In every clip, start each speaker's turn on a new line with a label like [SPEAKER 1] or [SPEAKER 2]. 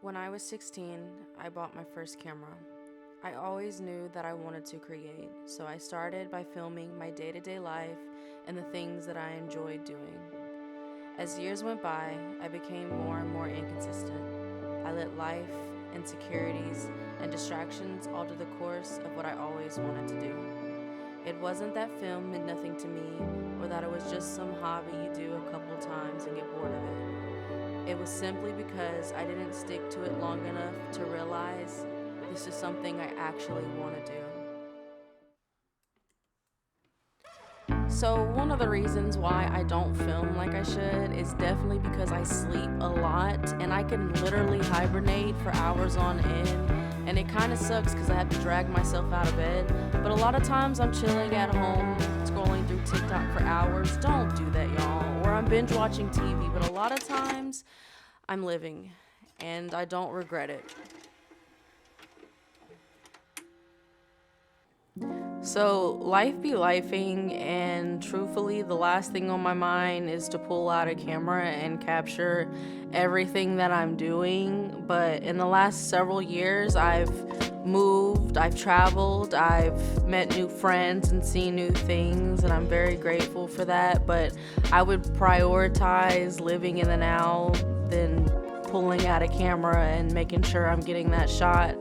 [SPEAKER 1] When I was 16, I bought my first camera. I always knew that I wanted to create, so I started by filming my day-to-day life and the things that I enjoyed doing. As years went by, I became more and more inconsistent. I let life, insecurities, and distractions alter the course of what I always wanted to do. It wasn't that film meant nothing to me, or that it was just some hobby you do a couple times and get bored of it. It was simply because I didn't stick to it long enough to realize this is something I actually want to do. So one of the reasons why I don't film like I should is definitely because I sleep a lot and I can literally hibernate for hours on end, and it kind of sucks because I have to drag myself out of bed. But a lot of times I'm chilling at home scrolling through TikTok for hours. Don't do that, y'all. Or I'm binge watching TV, but a lot of times I'm living and I don't regret it. So, life be lifing, and truthfully, the last thing on my mind is to pull out a camera and capture everything that I'm doing. But in the last several years, I've moved, I've traveled, I've met new friends and seen new things, and I'm very grateful for that. But I would prioritize living in the now than pulling out a camera and making sure I'm getting that shot.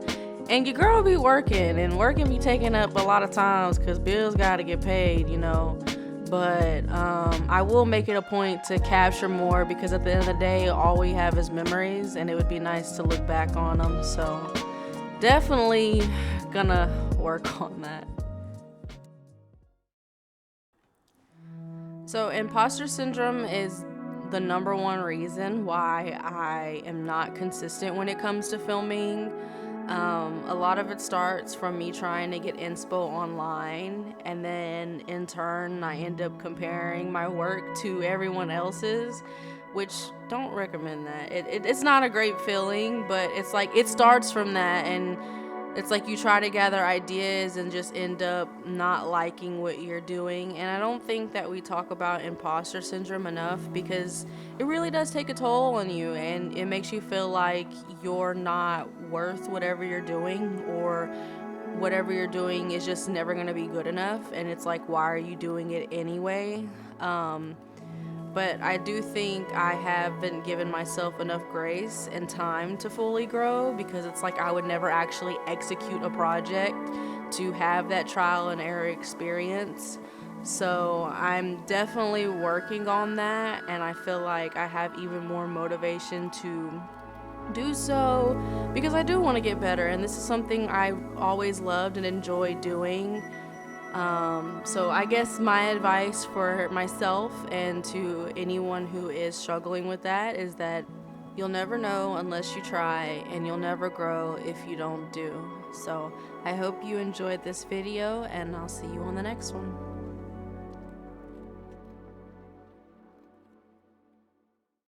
[SPEAKER 1] And your girl be working, and working be taking up a lot of times because bills gotta get paid, you know. But I will make it a point to capture more because at the end of the day, all we have is memories, and it would be nice to look back on them. So definitely gonna work on that. So imposter syndrome is the number one reason why I am not consistent when it comes to filming. A lot of it starts from me trying to get inspo online, and then in turn, I end up comparing my work to everyone else's, which don't recommend that. It's not a great feeling, but it's like it starts from that, and it's like you try to gather ideas and just end up not liking what you're doing. And I don't think that we talk about imposter syndrome enough because it really does take a toll on you, and it makes you feel like you're not worth whatever you're doing, or whatever you're doing is just never going to be good enough. And it's like, why are you doing it anyway? But I do think I haven't given myself enough grace and time to fully grow, because it's like I would never actually execute a project to have that trial and error experience. So I'm definitely working on that, and I feel like I have even more motivation to do so because I do want to get better, and this is something I always loved and enjoyed doing. So I guess my advice for myself and to anyone who is struggling with that is that you'll never know unless you try, and you'll never grow if you don't do. So I hope you enjoyed this video, and I'll see you on the next one.